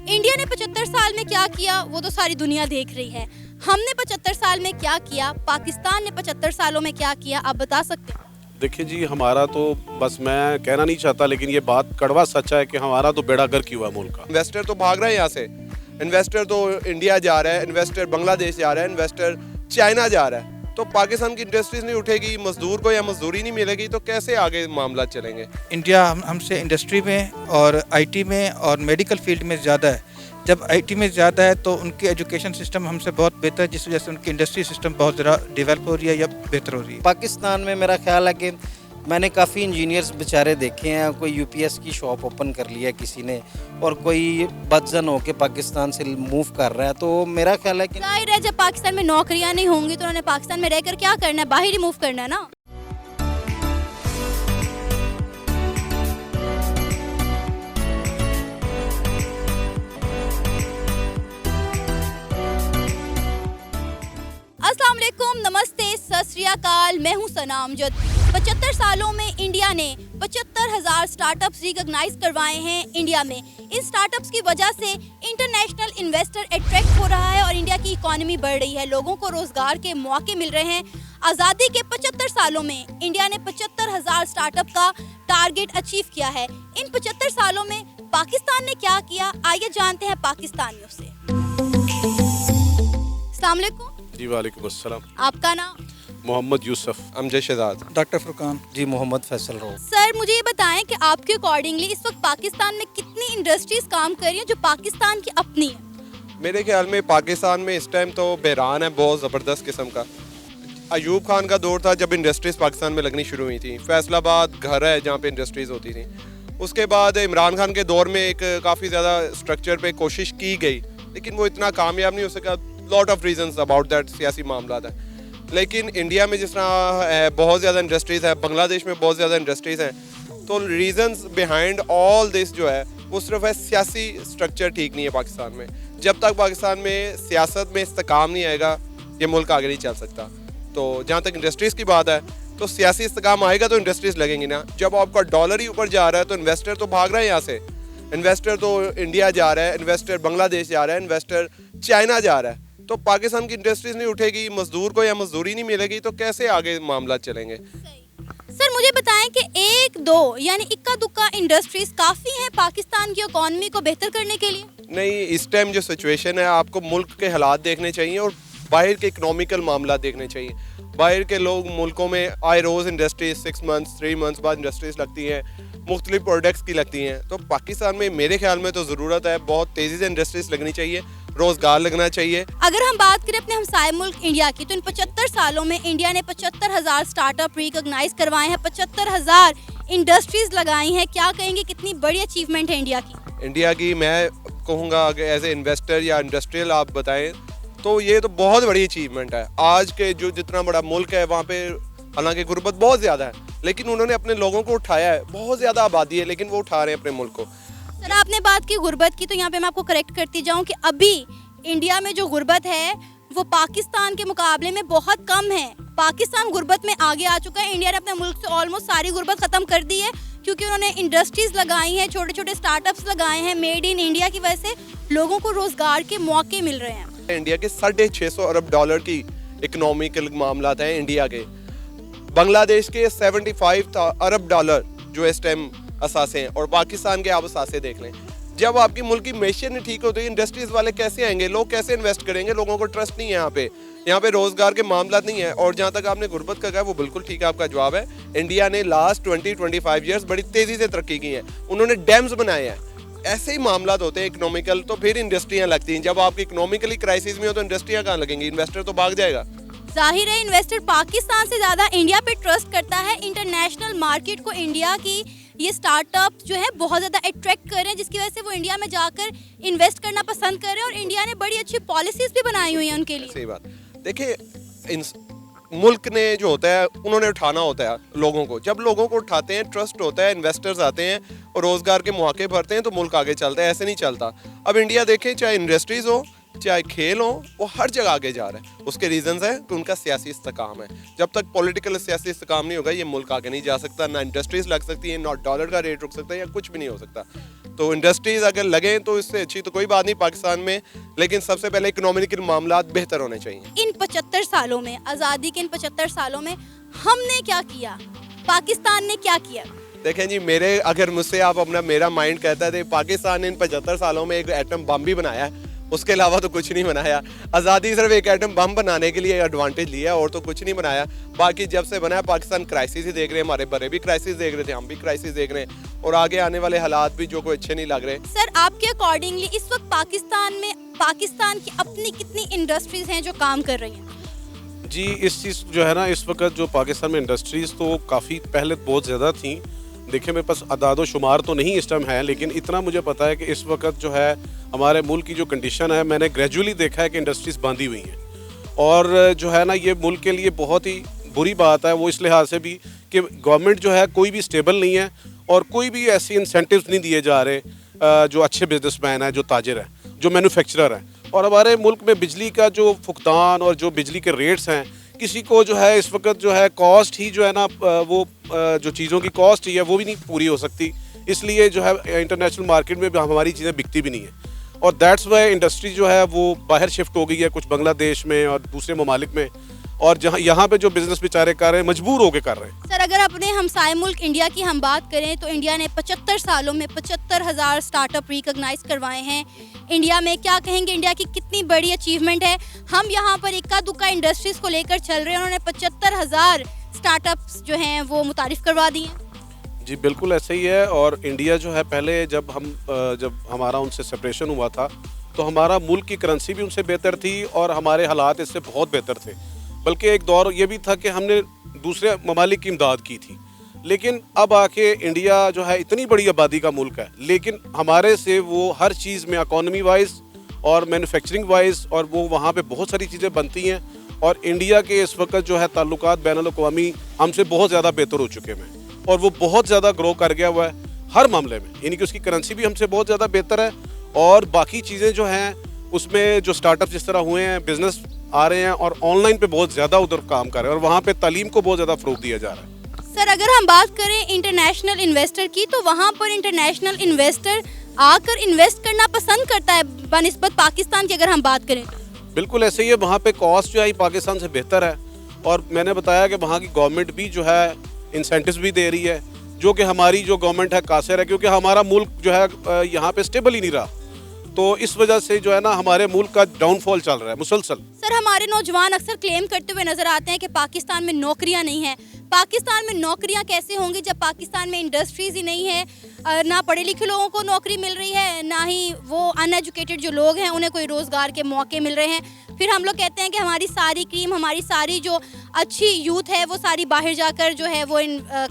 India ने 75 साल में क्या किया वो तो सारी दुनिया देख रही है। हमने 75 साल में क्या किया, पाकिस्तान ने 75 सालों में क्या किया, आप बता सकते हैं? देखिए जी, हमारा तो बस मैं कहना नहीं चाहता, लेकिन ये बात कड़वा सच है कि हमारा तो बेड़ा गर्क हुआ मुल्क का। इन्वेस्टर तो भाग रहा है यहाँ से, इन्वेस्टर तो इंडिया जा रहा है, इन्वेस्टर बांग्लादेश जा रहा है, इन्वेस्टर चाइना जा रहा है। तो पाकिस्तान की इंडस्ट्रीज नहीं उठेगी, मजदूर को या मजदूरी नहीं मिलेगी, तो कैसे आगे मामला चलेंगे? इंडिया हमसे इंडस्ट्री में और आईटी में और मेडिकल फील्ड में ज़्यादा है। जब आईटी में ज़्यादा है तो उनकी एजुकेशन सिस्टम हमसे बहुत बेहतर है, जिस वजह से उनकी इंडस्ट्री सिस्टम बहुत ज़्यादा डेवलप हो रही है या बेहतर हो रही है। पाकिस्तान में मेरा ख्याल है कि मैंने काफ़ी इंजीनियर्स बेचारे देखे हैं, कोई यूपीएस की शॉप ओपन कर लिया किसी ने और कोई बदजन होके पाकिस्तान से मूव कर रहा है। तो मेरा ख्याल है कि जाहिर है जब पाकिस्तान में नौकरियां नहीं होंगी तो उन्होंने पाकिस्तान में रहकर क्या करना है, बाहर ही मूव करना है ना। अस्सलाम वालेकुम, नमस्ते, सत श्री अकाल, मैं हूं सनाम जद। 75 सालों में इंडिया ने 75,000 स्टार्टअप्स रिकॉग्नाइज करवाए हैं इंडिया में। इन स्टार्टअप्स की वजह से इंटरनेशनल इन्वेस्टर अट्रैक्ट हो रहा है और इंडिया की इकोनॉमी बढ़ रही है, लोगों को रोजगार के मौके मिल रहे हैं। आज़ादी के 75 सालों में इंडिया ने 75,000 स्टार्टअप का टारगेट अचीव किया है। इन 75 सालों में पाकिस्तान ने क्या किया, आइए जानते हैं पाकिस्तानियों से। अस्सलाम वालेकुम। जी वालेकुम अस्सलाम। आपका नाम? मोहम्मद यूसुफ। अमजद शहजाद। डॉक्टर फुरकान। जी मोहम्मद फैसल रो। सर मुझे ये बताएं कि आपके अकॉर्डिंगली इस वक्त पाकिस्तान में कितनी इंडस्ट्रीज काम कर रही हैं जो पाकिस्तान की अपनी है? मेरे ख्याल में पाकिस्तान में इस टाइम तो बहरान है बहुत ज़बरदस्त किस्म का। अयूब खान का दौर था जब इंडस्ट्रीज़ पाकिस्तान में लगनी शुरू हुई थी। फैसलाबाद घर है जहाँ पे इंडस्ट्रीज़ होती थी। उसके बाद इमरान खान के दौर में एक काफ़ी ज़्यादा स्ट्रक्चर पे कोशिश की गई, लेकिन वो इतना कामयाब नहीं हो सका। Lot of reasons about that, सियासी मामला है। लेकिन इंडिया में जिस तरह बहुत ज़्यादा इंडस्ट्रीज़ है, बांग्लादेश में बहुत ज़्यादा इंडस्ट्रीज़ हैं, तो रीजंस बिहाइंड ऑल दिस जो है वो सिर्फ है सियासी स्ट्रक्चर ठीक नहीं है पाकिस्तान में। जब तक पाकिस्तान में सियासत में इस्तेकाम नहीं आएगा ये मुल्क आगे नहीं चल सकता। तो जहाँ तक इंडस्ट्रीज़ की बात है तो सियासी इस्तेकाम आएगा तो इंडस्ट्रीज़ लगेंगी ना। जब आपका डॉलर ही ऊपर जा रहा है तो इन्वेस्टर तो भाग रहा है यहाँ से, इन्वेस्टर तो इंडिया जा रहा है, इन्वेस्टर बांग्लादेश जा रहा है, इन्वेस्टर चाइना जा रहा है। तो पाकिस्तान की इंडस्ट्रीज नहीं उठेगी, मजदूर को या मजदूरी नहीं मिलेगी, तो कैसे आगे मामला चलेंगे? सर मुझे बताएं कि एक दो यानी इक्का दुक्का इंडस्ट्रीज काफ़ी हैं पाकिस्तान की इकोनॉमी को बेहतर करने के लिए? नहीं, इस टाइम जो सिचुएशन है आपको मुल्क के हालात देखने चाहिए और बाहर के इकनॉमिकल मामला देखने चाहिए। बाहर के लोग मुल्कों में आए रोज़ इंडस्ट्रीज 6 मंथ्स 3 मंथ्स बाद इंडस्ट्रीज लगती हैं, मुख्तलिफ प्रोडक्ट्स की लगती हैं। तो पाकिस्तान में मेरे ख्याल में तो ज़रूरत है बहुत तेज़ी से इंडस्ट्रीज लगनी चाहिए, रोजगार लगना चाहिए। अगर हम बात करें अपने हमसाए मुल्क इंडिया की तो इन 75 सालों में इंडिया ने 75,000 स्टार्टअप रिकॉग्नाइज करवाए हैं, 75,000 इंडस्ट्रीज लगाई हैं। क्या कहेंगे कितनी बड़ी अचीवमेंट है इंडिया की? इंडिया की मैं कहूँगा अगर एज ए इन्वेस्टर या इंडस्ट्रियल आप बताएं तो ये तो बहुत बड़ी अचीवमेंट है। आज के जो जितना बड़ा मुल्क है वहाँ पे हालांकि गुर्बत बहुत ज़्यादा है, लेकिन उन्होंने अपने लोगों को उठाया है। बहुत ज़्यादा आबादी है लेकिन वो उठा रहे हैं अपने मुल्क को। सर आपने बात की गुर्बत की, तो यहाँ पे मैं आपको करेक्ट करती जाऊँ कि अभी इंडिया में जो गुर्बत है वो पाकिस्तान के मुकाबले में बहुत कम है। पाकिस्तान गुर्बत में आगे आ चुका है, इंडिया ने अपने मुल्क से ऑलमोस्ट सारी गुर्बत ख़त्म कर दी है क्योंकि उन्होंने इंडस्ट्रीज़ लगाई हैं, छोटे छोटे स्टार्टअप्स लगाए हैं। मेड इन इंडिया की वजह से लोगों को रोज़गार के मौके मिल रहे हैं। इंडिया के 650 अरब डॉलर की इकनॉमिकल मामला हैं इंडिया के। बांग्लादेश के 75 अरब डॉलर जो इस टाइम असासे हैं, और पाकिस्तान के आप असासे देख लें। जब आपकी मुल्क की मैशियत नहीं ठीक होती, इंडस्ट्रीज वाले कैसे आएंगे, लोग कैसे इन्वेस्ट करेंगे? लोगों को ट्रस्ट नहीं है यहाँ पे रोजगार के मामला नहीं है। और जहाँ तक आपने गुर्बत का कहा वो बिल्कुल ठीक है, आपका जवाब है। इंडिया ने लास्ट 20-25 ईयर्स बड़ी तेजी से तरक्की की है, उन्होंने डैम्स बनाए हैं। ऐसे ही मामला होते हैं इकोनॉमिकल, तो फिर इंडस्ट्रियाँ लगती हैं। जब आपकी इकोनॉमिकली क्राइसिस में हो तो इंडस्ट्रियाँ कहाँ लगेंगी? इन्वेस्टर तो भाग जाएगा। जाहिर है इन्वेस्टर पाकिस्तान से ज़्यादा इंडिया पे ट्रस्ट करता है। इंटरनेशनल मार्केट को इंडिया की ये स्टार्टअप जो है बहुत ज़्यादा अट्रैक्ट कर रहे हैं, जिसकी वजह से वो इंडिया में जाकर इन्वेस्ट करना पसंद कर रहे हैं और इंडिया ने बड़ी अच्छी पॉलिसीज भी बनाई हुई हैं उनके लिए। सही बात। देखिए मुल्क ने जो होता है उन्होंने उठाना होता है लोगों को। जब लोगों को उठाते हैं, ट्रस्ट होता है, इन्वेस्टर्स आते हैं और रोज़गार के मौके भरते हैं तो मुल्क आगे चलता है। ऐसे नहीं चलता। अब इंडिया देखें, चाहे इंडस्ट्रीज़ हो चाहे खेल हो, वो हर जगह आगे जा रहा है। उसके रीजंस है कि उनका सियासी इस्तेकाम है। जब तक पॉलिटिकल सियासी इस्तेकाम नहीं होगा ये मुल्क आगे नहीं जा सकता। ना इंडस्ट्रीज लग सकती हैं, ना डॉलर का रेट रुक सकता है, या कुछ भी नहीं हो सकता। तो इंडस्ट्रीज़ अगर लगें तो इससे अच्छी तो कोई बात नहीं पाकिस्तान में, लेकिन सबसे पहले इकोनॉमिकल मामला बेहतर होने चाहिए। इन 75 सालों में, आज़ादी के इन 75 सालों में हमने क्या किया, पाकिस्तान ने क्या किया? देखें जी, अगर मुझसे आप अपना मेरा माइंड कहता है तो पाकिस्तान ने इन 75 सालों में एक एटम बम भी बनाया है, उसके अलावा तो कुछ नहीं बनाया। आज़ादी सिर्फ एक एटम बम बनाने के लिए एडवांटेज लिया और तो कुछ नहीं बनाया। बाकी जब से बना है पाकिस्तान क्राइसिस ही देख रहे हैं, हमारे बड़े भी क्राइसिस देख रहे थे, हम भी क्राइसिस देख रहे हैं और आगे आने वाले हालात भी जो कोई अच्छे नहीं लग रहे। सर, आपके अकॉर्डिंगली इस वक्त पाकिस्तान की अपनी कितनी इंडस्ट्रीज हैं जो काम कर रही हैं? जी, इस चीज़ जो है ना, इस वक्त जो पाकिस्तान में इंडस्ट्रीज़ तो काफ़ी पहले बहुत ज़्यादा थी। देखिए, मेरे पास अदाद शुमार तो नहीं इस टाइम है, लेकिन इतना मुझे पता है कि इस वक्त जो है हमारे मुल्क की जो कंडीशन है, मैंने ग्रेजुअली देखा है कि इंडस्ट्रीज़ बांधी हुई हैं और जो है ना, ये मुल्क के लिए बहुत ही बुरी बात है। वो इस लिहाज से भी कि गवर्नमेंट जो है कोई भी स्टेबल नहीं है और कोई भी ऐसी इंसेंटिव्स नहीं दिए जा रहे जो अच्छे बिजनेसमैन हैं, जो ताजिर हैं, जो मैन्युफैक्चरर हैं। और हमारे मुल्क में बिजली का जो फुकदान और जो बिजली के रेट्स हैं, किसी को जो है इस वक्त जो है कॉस्ट ही जो है ना, वो जो चीज़ों की कॉस्ट ही है वो भी नहीं पूरी हो सकती, इसलिए जो है इंटरनेशनल मार्केट में हमारी चीज़ें बिकती भी नहीं है और दैट्स वाई इंडस्ट्री जो है वो बाहर शिफ्ट हो गई है, कुछ बांग्लादेश में और दूसरे ममालिक में, और जहाँ यहाँ पे जो बिजनेस बेचारे कर रहे हैं मजबूर होकर कर रहे हैं। सर, अगर अपने हमसाए मुल्क इंडिया की हम बात करें तो इंडिया ने 75 सालों में 75,000 स्टार्टअप रिकॉग्नाइज करवाए हैं। इंडिया में क्या कहेंगे, इंडिया की कितनी बड़ी अचीवमेंट है? हम यहाँ पर इक्का दुक्का इंडस्ट्रीज को लेकर चल रहे हैं, उन्होंने 75,000 स्टार्टअप्स जो हैं वो मुतारिफ करवा दिए। जी बिल्कुल ऐसे ही है। और इंडिया जो है पहले जब हमारा उनसे सेपरेशन हुआ था तो हमारा मुल्क की करेंसी भी उनसे बेहतर थी और हमारे हालात इससे बहुत बेहतर थे, बल्कि एक दौर ये भी था कि हमने दूसरे ममालिक की इमदाद की थी। लेकिन अब आके इंडिया जो है इतनी बड़ी आबादी का मुल्क है, लेकिन हमारे से वो हर चीज़ में इकॉनमी वाइज और मैन्युफैक्चरिंग वाइज और वो वहाँ पे बहुत सारी चीज़ें बनती हैं और इंडिया के इस वक्त जो है ताल्लुकात बैनुल-अक़वामी हमसे बहुत ज़्यादा बेहतर हो चुके हैं और वो बहुत ज़्यादा ग्रो कर गया हुआ है हर मामले में, यानी कि उसकी करेंसी भी हमसे बहुत ज़्यादा बेहतर है और बाकी चीज़ें जो हैं उसमें जो स्टार्टअप जिस तरह हुए हैं, बिजनेस आ रहे हैं और ऑनलाइन पे बहुत ज़्यादा उधर काम कर रहे हैं और वहाँ पे तालीम को बहुत ज़्यादा फ़रोग़ दिया जा रहा है। सर, अगर हम बात करें इंटरनेशनल इन्वेस्टर की तो वहाँ पर इंटरनेशनल इन्वेस्टर आकर इन्वेस्ट करना पसंद करता है बनिस्बत पाकिस्तान की, अगर हम बात करें। बिल्कुल ऐसे ही है, वहाँ पे कॉस्ट जो है पाकिस्तान से बेहतर है और मैंने बताया कि वहाँ की गवर्नमेंट भी जो है इंसेंटिव्स भी दे रही है, जो कि हमारी जो गवर्नमेंट है कासिर है, क्योंकि हमारा मुल्क जो है यहाँ पे स्टेबल ही नहीं रहा, तो इस वजह से जो है ना हमारे मुल्क का डाउनफॉल चल रहा है मुसलसल। सर, हमारे नौजवान अक्सर क्लेम करते हुए नजर आते हैं कि पाकिस्तान में नौकरियां नहीं हैं। पाकिस्तान में नौकरियां कैसे होंगी जब पाकिस्तान में इंडस्ट्रीज ही नहीं है, ना पढ़े लिखे लोगों को नौकरी मिल रही है, ना ही वो अनएजुकेटेड जो लोग हैं उन्हें कोई रोज़गार के मौके मिल रहे हैं। फिर हम लोग कहते हैं कि हमारी सारी क्रीम, हमारी सारी जो अच्छी यूथ है वो सारी बाहर जाकर जो है वो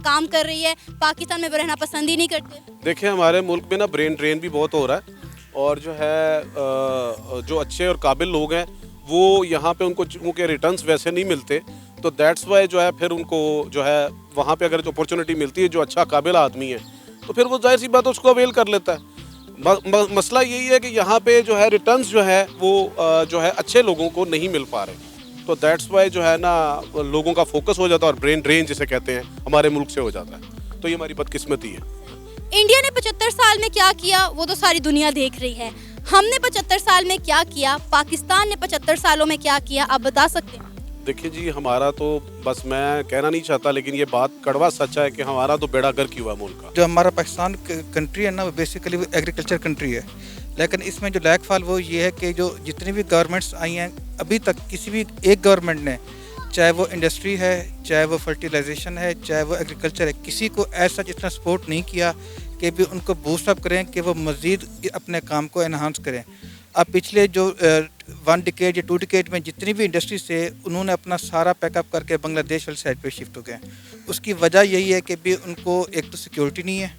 काम कर रही है, पाकिस्तान में वो रहना पसंद ही नहीं करते। देखिए, हमारे मुल्क में ना ब्रेन ड्रेन भी बहुत हो रहा है और जो है जो अच्छे और काबिल लोग हैं वो यहाँ पे उनके रिटर्न्स वैसे नहीं मिलते, तो दैट्स वाई जो है फिर उनको जो है वहाँ पे अगर अपॉर्चुनिटी मिलती है जो अच्छा काबिल आदमी है तो फिर वो जाहिर सी बात है उसको अवेल कर लेता है। मसला यही है कि यहाँ पे जो है रिटर्न्स जो है वो जो है अच्छे लोगों को नहीं मिल पा रहे, तो दैट्स वाई जो है ना लोगों का फोकस हो जाता है और ब्रेन ड्रेन जिसे कहते हैं हमारे मुल्क से हो जाता है, तो ये हमारी बदकिस्मती है। इंडिया ने 75 साल में क्या किया वो तो सारी दुनिया देख रही है। हमने 75 साल में क्या किया, पाकिस्तान ने 75 सालों में क्या किया, आप बता सकते हैं? देखिए जी, हमारा तो बस मैं कहना नहीं चाहता, लेकिन ये बात कड़वा सच है कि हमारा तो बेड़ा गर्क हुआ मुल्क का। जो हमारा पाकिस्तान कंट्री है ना, वो बेसिकली एग्रीकल्चर कंट्री है, लेकिन इसमें जो लैक फॉल वो ये है कि जो जितनी भी गवर्नमेंट्स आई हैं अभी तक किसी भी एक गवर्नमेंट ने, चाहे वो इंडस्ट्री है, चाहे वो फर्टिलाइजेशन है, चाहे वो एग्रीकल्चर है, किसी को ऐसा जितना सपोर्ट नहीं किया कि भी उनको बूस्ट अप करें कि वो मज़ीद अपने काम को एनहांस करें। अब पिछले जो 1 डिकेड या 2 डिकेड में जितनी भी इंडस्ट्रीज थे उन्होंने अपना सारा पैकअप करके बांग्लादेश वाली साइड पे शिफ्ट हो गए। उसकी वजह यही है कि भी उनको एक तो सिक्योरिटी नहीं है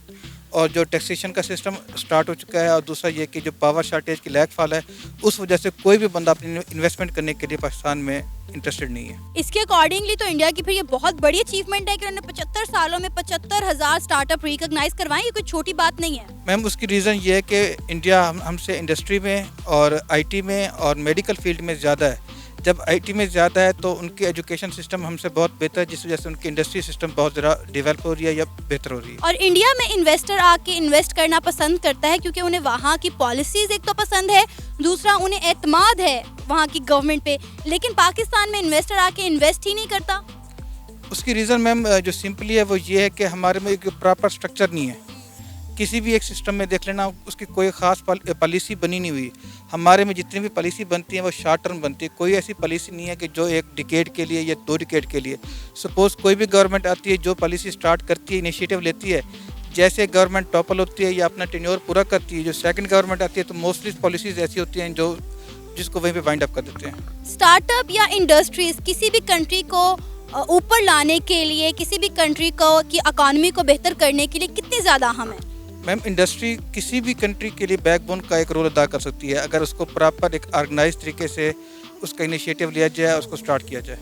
और जो टैक्सेशन का सिस्टम स्टार्ट हो चुका है, और दूसरा ये कि जो पावर शार्टेज की लैक फॉल है, उस वजह से कोई भी बंदा अपनी इन्वेस्टमेंट करने के लिए पाकिस्तान में इंटरेस्टेड नहीं है। इसके अकॉर्डिंगली तो इंडिया की फिर ये बहुत बड़ी अचीवमेंट है कि उन्होंने 75 सालों में 75,000 स्टार्टअप रिकॉग्नाइज करवाए, ये कोई छोटी बात नहीं है। मैम, उसकी रीज़न ये है कि इंडिया हमसे इंडस्ट्री में और IT में और मेडिकल फील्ड में ज़्यादा है, जब आईटी में ज़्यादा है तो उनकी एजुकेशन सिस्टम हमसे बहुत बेहतर है, जिस वजह से उनकी इंडस्ट्री सिस्टम बहुत ज़्यादा डेवलप हो रही है या बेहतर हो रही है। और इंडिया में इन्वेस्टर आके इन्वेस्ट करना पसंद करता है क्योंकि उन्हें वहाँ की पॉलिसीज एक तो पसंद है, दूसरा उन्हें एतमाद है वहाँ की गवर्नमेंट पे। लेकिन पाकिस्तान में इन्वेस्टर आके इन्वेस्ट ही नहीं करता। उसकी रीज़न मैम जो सिंपली है वो ये है कि हमारे में एक प्रॉपर स्ट्रक्चर नहीं है। किसी भी एक सिस्टम में देख लेना, उसकी कोई ख़ास पॉलिसी बनी नहीं हुई। हमारे में जितनी भी पॉलिसी बनती है वो शॉर्ट टर्म बनती है। कोई ऐसी पॉलिसी नहीं है कि जो 1 डिकेड के लिए या 2 डिकेड के लिए। सपोज़ कोई भी गवर्नमेंट आती है, जो पॉलिसी स्टार्ट करती है, इनिशिएटिव लेती है, जैसे गवर्नमेंट टॉपल होती है या अपना टेन्योर पूरा करती है, जो सेकंड गवर्नमेंट आती है तो मोस्टली पॉलिसीज़ ऐसी होती हैं जो जिसको वहीं पे वाइंड अप कर देते हैं। स्टार्टअप या इंडस्ट्रीज किसी भी कंट्री को ऊपर लाने के लिए, किसी भी कंट्री को की इकॉनमी को बेहतर करने के लिए कितनी ज़्यादा अहम है? मैम इंडस्ट्री किसी भी कंट्री के लिए बैकबोन का एक रोल अदा कर सकती है, अगर उसको प्रॉपर एक ऑर्गेनाइज तरीके से उसका इनिशिएटिव लिया जाए, उसको स्टार्ट किया जाए।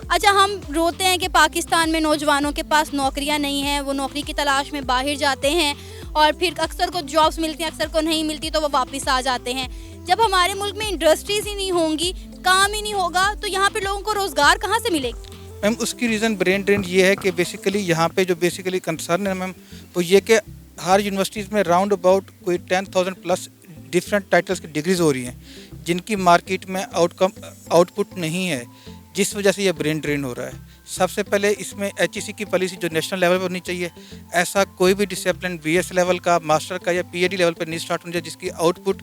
अच्छा, हम रोते हैं कि पाकिस्तान में नौजवानों के पास नौकरियां नहीं हैं, वो नौकरी की तलाश में बाहर जाते हैं और फिर अक्सर को जॉब्स मिलती हैं, अक्सर को नहीं मिलती तो वो वापस आ जाते हैं। जब हमारे मुल्क में इंडस्ट्रीज ही नहीं होंगी, काम ही नहीं होगा, तो यहाँ पे लोगों को रोज़गार कहाँ से मिलेगी? मैम उसकी रीज़न ब्रेन ड्रेन ये है कि बेसिकली यहाँ पे जो बेसिकली कंसर्न है मैम वो ये कि हर यूनिवर्सिटीज़ में राउंड अबाउट कोई 10,000 प्लस डिफरेंट टाइटल्स की डिग्रीज हो रही हैं, जिनकी मार्केट में आउटपुट नहीं है, जिस वजह से ये ब्रेन ड्रेन हो रहा है। सबसे पहले इसमें HEC की पॉलिसी जो नेशनल लेवल पर होनी चाहिए, ऐसा कोई भी डिसिप्लिन BS लेवल का, मास्टर का या PhD लेवल पर नहीं स्टार्ट होना चाहिए जिसकी आउटपुट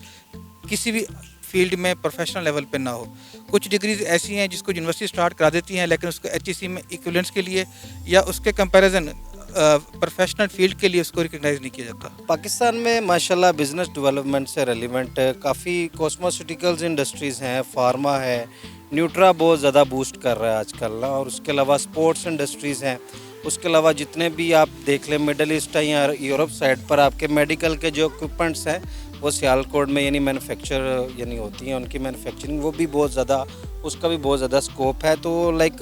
किसी भी फील्ड में प्रोफेशनल लेवल पे ना हो। कुछ डिग्रीज ऐसी हैं जिसको यूनिवर्सिटी स्टार्ट करा देती हैं, लेकिन उसको HEC में इक्विवेलेंस के लिए या उसके कंपैरिजन प्रोफेशनल फील्ड के लिए उसको रिकग्नाइज नहीं किया जाता। पाकिस्तान में माशाल्लाह बिज़नेस डेवलपमेंट से रेलिवेंट काफ़ी कॉस्मेटिकल्स इंडस्ट्रीज़ हैं, फार्मा है, न्यूट्रा बहुत ज़्यादा बूस्ट कर रहा है आजकल ना, और उसके अलावा स्पोर्ट्स इंडस्ट्रीज़ हैं। उसके अलावा जितने भी आप देख लें मिडल ईस्ट है या यूरोप साइड पर आपके मेडिकल के जो इक्विपमेंट्स हैं वो सियालकोट में यानी मैन्युफैक्चर यानी होती हैं, उनकी मैन्युफैक्चरिंग वो भी बहुत ज़्यादा, उसका भी बहुत ज़्यादा स्कोप है। तो लाइक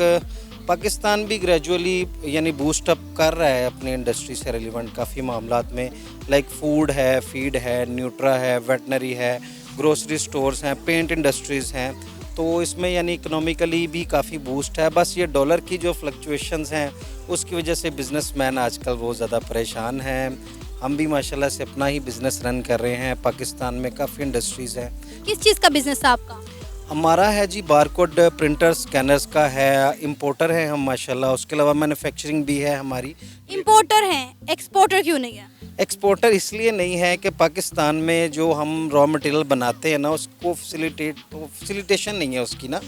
पाकिस्तान भी ग्रेजुअली यानी बूस्ट अप कर रहा है अपनी इंडस्ट्री से रिलेवेंट काफ़ी मामलात में, लाइक फूड है, फीड है, न्यूट्रा है, वेटनरी है, ग्रोसरी स्टोर्स हैं, पेंट इंडस्ट्रीज़ हैं। तो इसमें यानी इकोनॉमिकली भी काफ़ी बूस्ट है। बस ये डॉलर की जो फ्लक्चुएशंस हैं उसकी वजह से बिजनेसमैन आजकल बहुत ज़्यादा परेशान हैं। हम भी माशाल्लाह से अपना ही बिज़नेस रन कर रहे हैं। पाकिस्तान में काफ़ी इंडस्ट्रीज़ हैं। किस चीज़ का बिजनेस है आपका? हमारा है जी बारकोड प्रिंटर स्कैनर्स का है, इंपोर्टर हैं हम माशाल्लाह। उसके अलावा मैन्युफैक्चरिंग भी है हमारी। इंपोर्टर हैं, एक्सपोर्टर क्यों नहीं है? एक्सपोर्टर इसलिए नहीं है कि पाकिस्तान में जो हम रॉ मटेरियल बनाते हैं ना उसको फैसिलिटेशन नहीं है उसकी ना,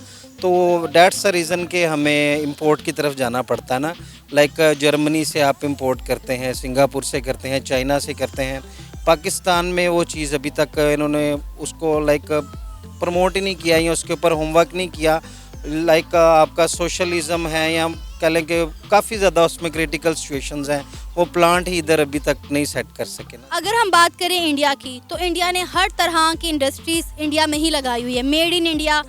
तो डैट्स द रीज़न कि हमें इंपोर्ट की तरफ जाना पड़ता है ना। लाइक जर्मनी से आप इंपोर्ट करते हैं, सिंगापुर से करते हैं, चाइना से करते हैं। पाकिस्तान में वो चीज़ अभी तक इन्होंने उसको लाइक प्रमोट ही नहीं किया या उसके ऊपर होमवर्क नहीं किया। लाइक आपका सोशलिज्म है या कह लें कि काफ़ी ज़्यादा उसमें क्रिटिकल सिचुएशंस हैं, वो प्लांट ही इधर अभी तक नहीं सेट कर सके ना। अगर हम बात करें इंडिया की, तो इंडिया ने हर तरह की इंडस्ट्रीज इंडिया में ही लगाई हुई है। मेड इन इंडिया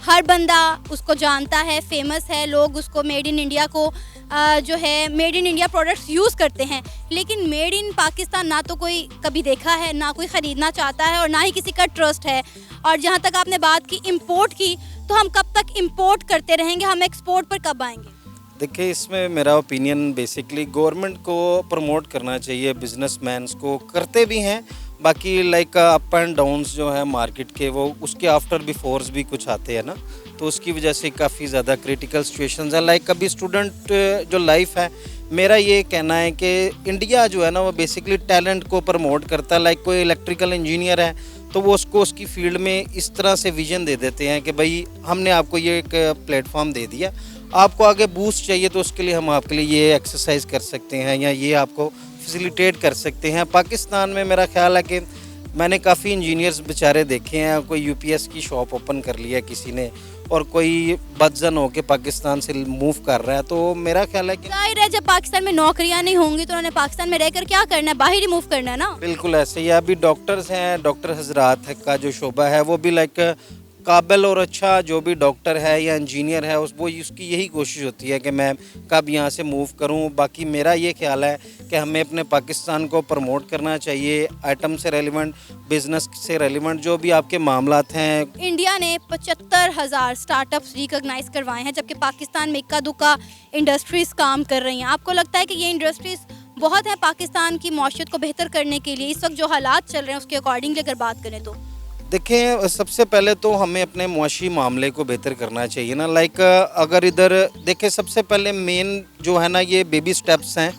हर बंदा उसको जानता है, फेमस है, लोग उसको मेड इन इंडिया को जो है made in India products use करते हैं। लेकिन मेड इन पाकिस्तान ना तो कोई कभी देखा है, ना कोई ख़रीदना चाहता है और ना ही किसी का ट्रस्ट है। और जहाँ तक आपने बात की इंपोर्ट की, तो हम कब तक इंपोर्ट करते रहेंगे, हम एक्सपोर्ट पर कब आएंगे? देखिए इसमें मेरा ओपिनियन बेसिकली गवर्नमेंट को प्रमोट करना चाहिए, बिजनेसमैन्स को करते भी हैं। बाकी लाइक अप एंड डाउन्स जो है मार्केट के वो उसके आफ्टर बिफोर्स भी कुछ आते हैं ना, तो उसकी वजह से काफ़ी ज़्यादा क्रिटिकल सिचुएशंस हैं। लाइक अभी स्टूडेंट जो लाइफ है, मेरा ये कहना है कि इंडिया जो है ना वो बेसिकली टैलेंट को प्रमोट करता है। लाइक कोई इलेक्ट्रिकल इंजीनियर है तो वो उसको उसकी फील्ड में इस तरह से विजन दे देते हैं कि भाई हमने आपको ये एक प्लेटफॉर्म दे दिया, आपको आगे बूस्ट चाहिए तो उसके लिए हम आपके लिए ये एक्सरसाइज कर सकते हैं या ये आपको फैसिलिटेट कर सकते हैं। पाकिस्तान में मेरा ख्याल है कि मैंने काफ़ी इंजीनियर्स बेचारे देखे हैं, कोई यूपीएस की शॉप ओपन कर लिया किसी ने और कोई बदजन होकर पाकिस्तान से मूव कर रहा है। तो मेरा ख्याल है कि जाहिर है जब पाकिस्तान में नौकरियां नहीं होंगी तो उन्होंने पाकिस्तान में रहकर क्या करना है, बाहर ही मूव करना है ना। बिल्कुल ऐसे ही। अभी डॉक्टर्स हैं, डॉक्टर हजरात का जो शोबा है वो भी लाइक काबिल और अच्छा जो भी डॉक्टर है या इंजीनियर है वो उसकी यही कोशिश होती है कि मैं कब यहाँ से मूव करूँ। बाकी मेरा ये ख्याल है कि हमें अपने पाकिस्तान को प्रमोट करना चाहिए, आइटम से रेलिवेंट, बिजनेस से रेलिवेंट जो भी आपके मामलात हैं। इंडिया ने 75,000 स्टार्टअप्स रिकॉग्नाइज करवाए हैं, जबकि पाकिस्तान में इक्का दुक्का इंडस्ट्रीज़ काम कर रही हैं। आपको लगता है कि ये इंडस्ट्रीज़ बहुत है पाकिस्तान की मौशत को बेहतर करने के लिए? इस वक्त जो हालात चल रहे हैं उसके अकॉर्डिंगली अगर बात करें तो देखें, सबसे पहले तो हमें अपने मुआशी मामले को बेहतर करना चाहिए ना। लाइक अगर इधर देखें, सबसे पहले मेन जो है ना ये बेबी स्टेप्स हैं,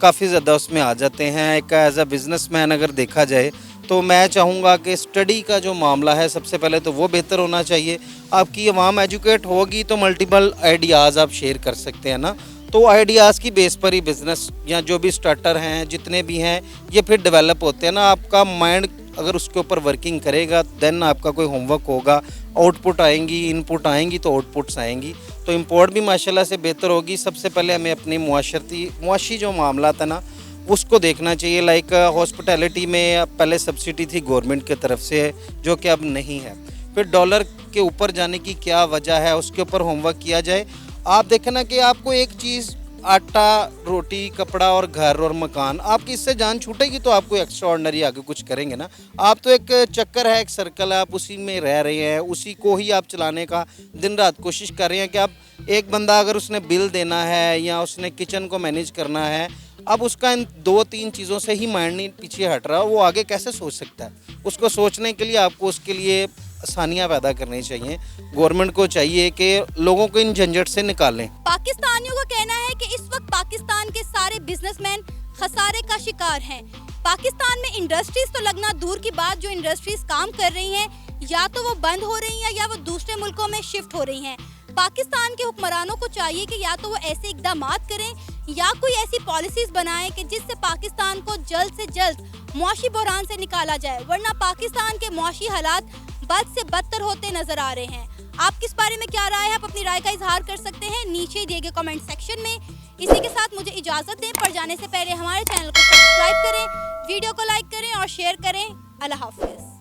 काफ़ी ज़्यादा उसमें आ जाते हैं। एक एज अ बिज़नेसमैन अगर देखा जाए तो मैं चाहूँगा कि स्टडी का जो मामला है सबसे पहले तो वो बेहतर होना चाहिए। आपकी आवाम एजुकेट होगी तो मल्टीपल आइडियाज़ आप शेयर कर सकते हैं ना, तो आइडियाज़ की बेस पर ही बिज़नेस या जो भी स्टार्टर हैं जितने भी हैं ये फिर डेवलप होते हैं ना। आपका माइंड अगर उसके ऊपर वर्किंग करेगा देन आपका कोई होमवर्क होगा, आउटपुट आएंगी, इनपुट आएंगी तो आउटपुट्स आएंगी, तो इंपोर्ट भी माशाल्लाह से बेहतर होगी। सबसे पहले हमें अपनी मुआशी जो मामला था ना उसको देखना चाहिए। लाइक हॉस्पिटैलिटी में पहले सब्सिडी थी गवर्नमेंट की तरफ से जो कि अब नहीं है। फिर डॉलर के ऊपर जाने की क्या वजह है उसके ऊपर होमवर्क किया जाए। आप देखें ना कि आपको एक चीज़, आटा, रोटी, कपड़ा और घर और मकान, आपकी इससे जान छूटेगी तो आपको एक्स्ट्रा ऑर्डनरी आगे कुछ करेंगे ना। आप तो एक चक्कर है, एक सर्कल है, आप उसी में रह रहे हैं, उसी को ही आप चलाने का दिन रात कोशिश कर रहे हैं कि आप एक बंदा अगर उसने बिल देना है या उसने किचन को मैनेज करना है, अब उसका इन 2-3 चीज़ों से ही माइंड नहीं पीछे हट रहा, वो आगे कैसे सोच सकता है? उसको सोचने के लिए आपको उसके लिए आसानियाँ पैदा करनी चाहिए। गवर्नमेंट को चाहिए कि लोगों को इन झंझट से निकालें। पाकिस्तानियों का कहना है कि इस वक्त पाकिस्तान के सारे बिजनेसमैन खसारे का शिकार हैं। पाकिस्तान में इंडस्ट्रीज तो लगना दूर की बात, जो इंडस्ट्रीज काम कर रही हैं या तो वो बंद हो रही हैं या वो दूसरे मुल्कों में शिफ्ट हो रही हैं। पाकिस्तान के हुक्मरानों को चाहिए कि या तो वो ऐसे इकदामात करें या कोई ऐसी पॉलिसीज बनाएं कि जिससे पाकिस्तान को जल्द से जल्द मुआशी बहरान से निकाला जाए, वरना पाकिस्तान के मुआशी हालात बद से बदतर होते नजर आ रहे हैं। आप किस बारे में क्या राय है? आप अपनी राय का इजहार कर सकते हैं नीचे दिए गए कमेंट सेक्शन में। इसी के साथ मुझे इजाज़त दें, पर जाने से पहले हमारे चैनल को सब्सक्राइब करें, वीडियो को लाइक करें और शेयर करें। अल्लाह हाफिज़।